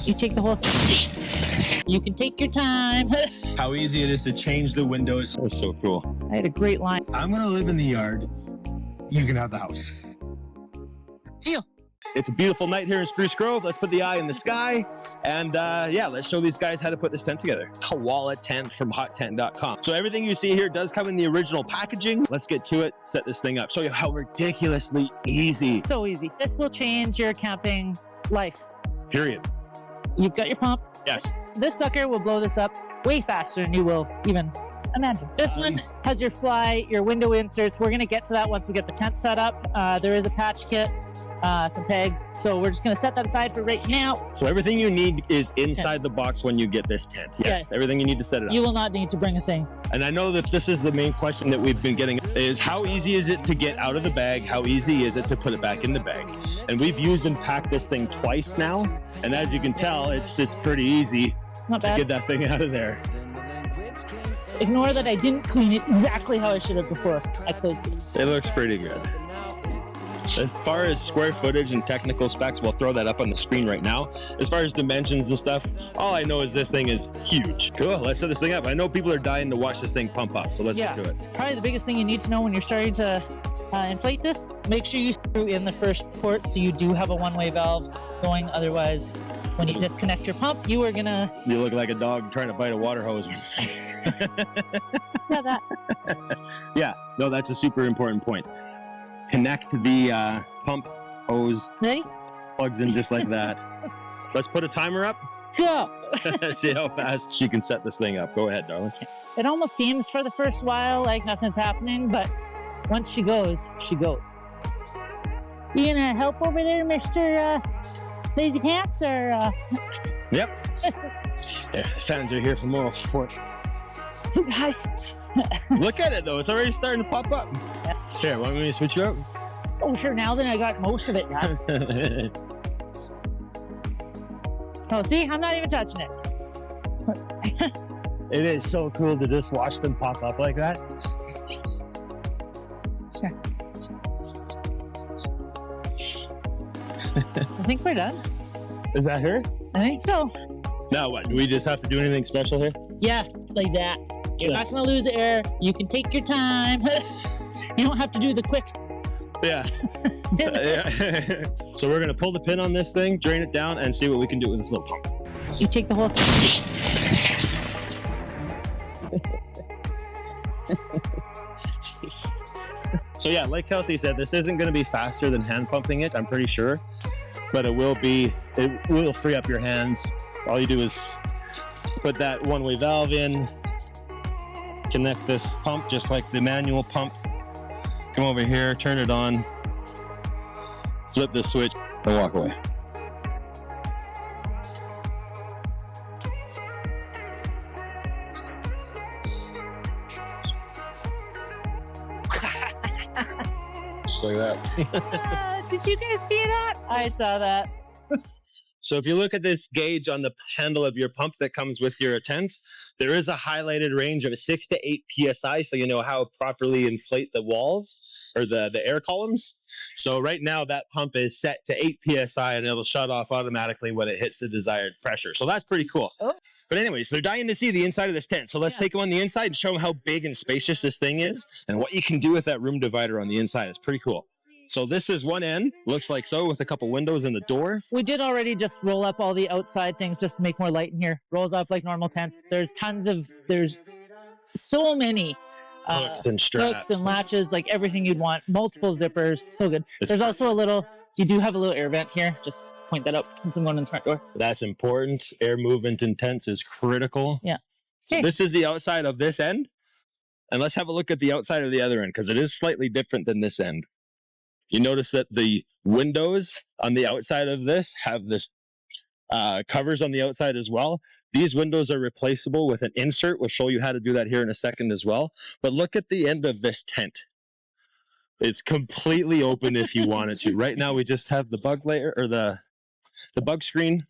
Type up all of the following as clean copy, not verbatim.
You take the whole thing. You can take your time. How easy it is to change the windows. That's so cool. I had a great line. I'm gonna live in the yard. You can have the house. Deal. It's a beautiful night here in Spruce Grove. Let's put the eye in the sky. And yeah, let's show these guys how to put this tent together. A wallet tent from hottent.com. So everything you see here does come in the original packaging. Let's get to it, set this thing up. Show you how ridiculously easy. So easy. This will change your camping life. Period. You've got your pump. Yes. This sucker will blow this up way faster than you will even imagine. This one has your fly, your window inserts. We're gonna get to that once we get the tent set up. There is a patch kit, some pegs. So we're just gonna set that aside for right now. So everything you need is inside the box when you get this tent. Yes, everything you need to set it up. You will not need to bring a thing. And I know that this is the main question that we've been getting is how easy is it to get out of the bag? How easy is it to put it back in the bag? And we've used and packed this thing twice now. And as you can tell, it's pretty easy Not to bad. get that thing out of there. Ignore that I didn't clean it exactly how I should have before I closed it. It looks pretty good. As far as square footage and technical specs, we'll throw that up on the screen right now. As far as dimensions and stuff, all I know is this thing is huge. Cool, let's set this thing up. I know people are dying to watch this thing pump up, so let's get to it. Probably the biggest thing you need to know when you're starting to inflate this, make sure you screw in the first port so you do have a one-way valve going. Otherwise, when you disconnect your pump, you are gonna... You look like a dog trying to bite a water hose. Yeah, that. Yeah, no, that's a super important point. Connect the pump hose. Ready? Plugs in just like that. Let's put a timer up. Go! See how fast she can set this thing up. Go ahead, darling. It almost seems for the first while like nothing's happening, but once she goes, she goes. You gonna help over there, Mr. Lazy Pants, or? Yep. Yeah, fans are here for moral support. Guys. Look at it though, it's already starting to pop up. Yeah. Here, want me to switch you up? Oh, sure, now then I got most of it, guys. Oh, see, I'm not even touching it. It is so cool to just watch them pop up like that. I think we're done. Is that her? I think so. Now what, do we just have to do anything special here? Yeah, like that. You're not gonna lose air. You can take your time. You don't have to do the quick. Yeah. Yeah. So we're gonna pull the pin on this thing, drain it down, and see what we can do with this little pump. You take the whole thing. So yeah, like Kelsey said, this isn't gonna be faster than hand pumping it, I'm pretty sure. But it will free up your hands. All you do is put that one-way valve in, connect this pump just like the manual pump. Come over here, turn it on, flip the switch, and walk away. Just like that. Did you guys see that? I saw that. So if you look at this gauge on the handle of your pump that comes with your tent, there is a highlighted range of 6 to 8 PSI, so you know how to properly inflate the walls or the air columns. So right now that pump is set to 8 PSI and it'll shut off automatically when it hits the desired pressure. So that's pretty cool. Oh. But anyways, they're dying to see the inside of this tent. So let's take them on the inside and show them how big and spacious this thing is and what you can do with that room divider on the inside. It's pretty cool. So this is one end, looks like so, with a couple windows in the door. We did already just roll up all the outside things just to make more light in here. Rolls up like normal tents. There's so many Hooks and straps. hooks and latches, like everything you'd want. Multiple zippers, so good. There's also you do have a little air vent here. Just point that out since I'm going in the front door. That's important. Air movement in tents is critical. Yeah. So this is the outside of this end. And let's have a look at the outside of the other end, because it is slightly different than this end. You notice that the windows on the outside of this have this covers on the outside as well. These windows are replaceable with an insert. We'll show you how to do that here in a second as well. But look at the end of this tent. It's completely open if you wanted to. Right now we just have the bug layer or the bug screen.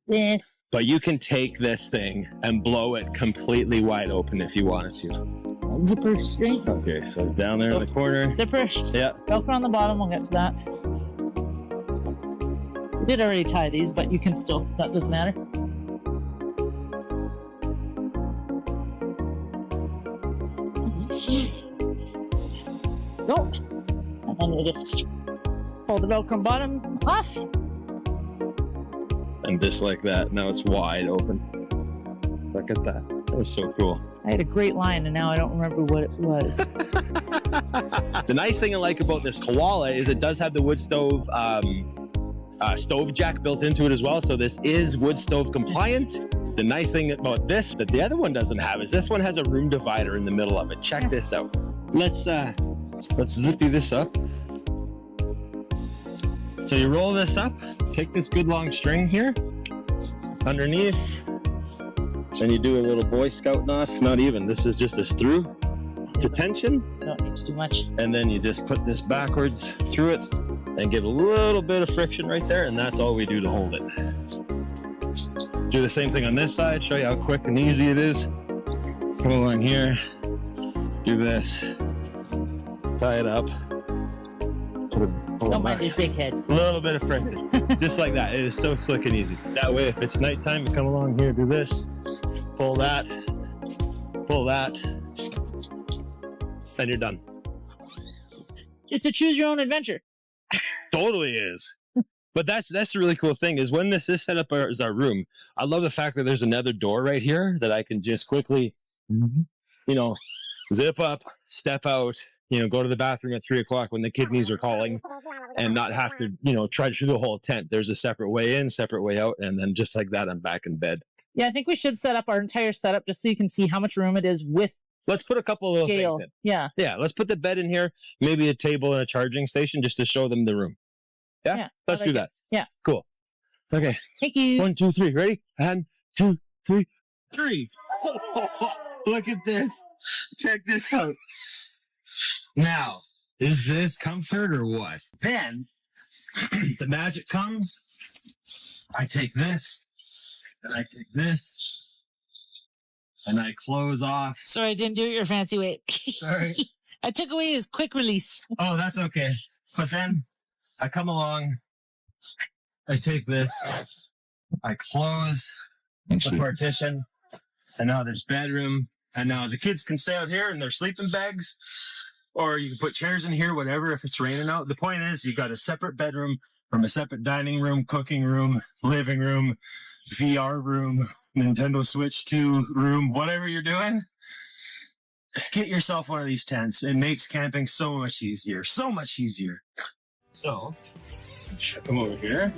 Yes. But you can take this thing and blow it completely wide open if you wanted to. Zipper straight. Okay, so it's down there in the corner. Zipper. Yeah. Velcro on the bottom. We'll get to that. Did already tie these, but you can still, that doesn't matter. Go. And then we just pull the Velcro bottom off. And just like that, now it's wide open. Look at that. That was so cool. I had a great line and now I don't remember what it was. The nice thing I like about this koala is it does have the wood stove stove jack built into it as well. So this is wood stove compliant. The nice thing about this that the other one doesn't have is this one has a room divider in the middle of it. Check this out. Let's zippy this up. So you roll this up, take this good long string here underneath, and you do a little Boy Scout knot. Not even, this is just a through to tension. Don't need to do much. And then you just put this backwards through it and give a little bit of friction right there, and that's all we do to hold it. Do the same thing on this side, show you how quick and easy it is. Come along here, do this, tie it up, pull Don't it mind back. his big head. A little bit of friction, just like that. It is so slick and easy. That way, if it's nighttime, you come along here, do this, pull that, and you're done. It's a choose your own adventure. Totally is. But that's the really cool thing is when this is set up as our room, I love the fact that there's another door right here that I can just quickly, zip up, step out, go to the bathroom at 3 o'clock when the kidneys are calling and not have to, try through the whole tent. There's a separate way in, separate way out. And then just like that, I'm back in bed. Yeah, I think we should set up our entire setup just so you can see how much room it is with Let's put a couple of little scale. things in. Yeah. Yeah, let's put the bed in here, maybe a table and a charging station just to show them the room. Yeah? Let's do that. Yeah. Cool. Okay. Thank you. 1, 2, 3. Ready? 1, 2, 3, 3. Look at this. Check this out. Now, is this comfort or what? Then, the magic comes. I take this, and I take this, and I close off. Sorry, I didn't do it your fancy way. Sorry. I took away his quick release. Oh, that's okay. But then I come along, I take this, I close the partition, and now there's bedroom, and now the kids can stay out here in their sleeping bags, or you can put chairs in here, whatever, if it's raining out. The point is you got a separate bedroom from a separate dining room, cooking room, living room, VR room, Nintendo Switch 2 room, whatever you're doing. Get yourself one of these tents. It makes camping so much easier. So much easier. So, come over here.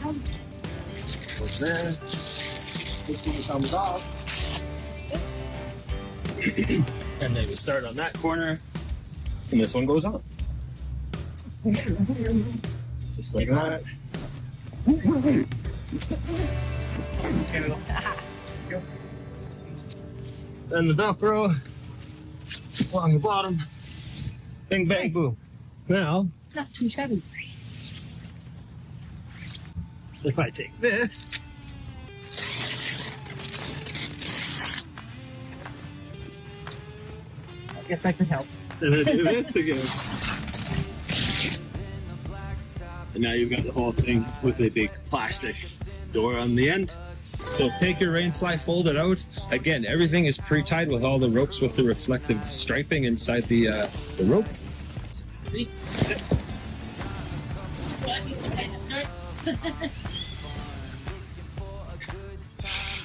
Goes there. This one comes off. And then we start on that corner. And this one goes on. Just like that. Then the Velcro along the bottom. Bing, bang, Nice. boom. Now, Not too shabby. if I take this, I guess I can help. and I do this again. And now you've got the whole thing with a big plastic door on the end. So take your rainfly, fold it out. Again, everything is pre-tied with all the ropes with the reflective striping inside the rope.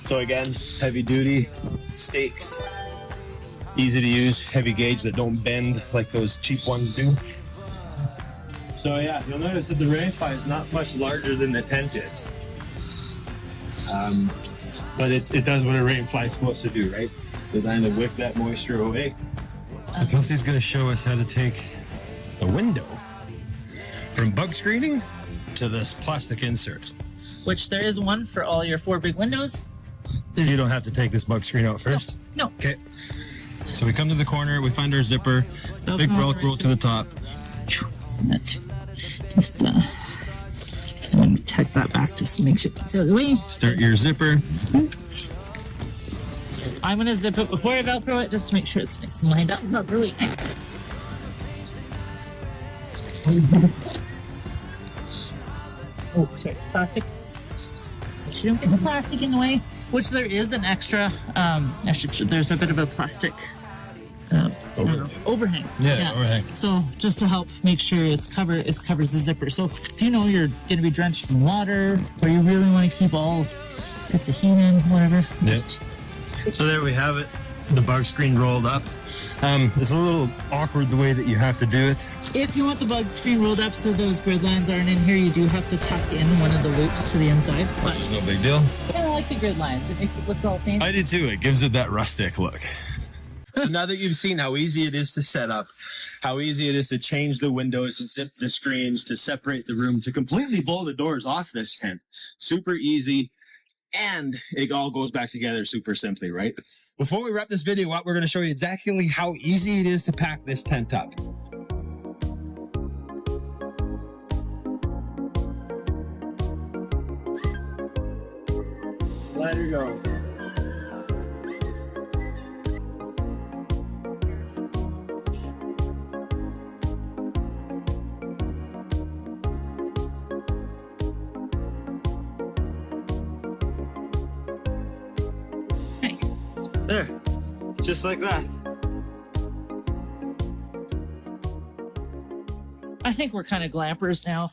So again, heavy duty stakes, easy to use, heavy gauge that don't bend like those cheap ones do. So yeah, you'll notice that the rainfly is not much larger than the tent is. But it does what a rainfly is supposed to do, right? Designed to whip that moisture away. So Kelsey's going to show us how to take a window from bug screening to this plastic insert. Which there is one for all your 4 big windows. You don't have to take this bug screen out first? No. Okay. So we come to the corner, we find our zipper, big Velcro to the top. That's just let me tuck that back just to make sure it's out of the way. Start your zipper. I'm gonna zip it before I Velcro it just to make sure it's nice and lined up properly. Oh, sorry, plastic. Make sure you don't get the plastic in the way. Which there is an extra. There's a bit of a plastic overhang. Yeah, overhang. So just to help make sure it covers the zipper. So if you know you're going to be drenched in water, or you really want to keep all bits of heat in, whatever. Yeah. So there we have it. The bug screen rolled up. It's a little awkward the way that you have to do it. If you want the bug screen rolled up so those grid lines aren't in here, you do have to tuck in one of the loops to the inside. But It's no big deal. I kind of like the grid lines. It makes it look all fancy. I do too. It gives it that rustic look. So now that you've seen how easy it is to set up, how easy it is to change the windows and zip the screens, to separate the room, to completely blow the doors off this tent, super easy, and it all goes back together super simply, right? Before we wrap this video up, we're going to show you exactly how easy it is to pack this tent up. Let her go. Nice. There. Just like that. I think we're kind of glampers now.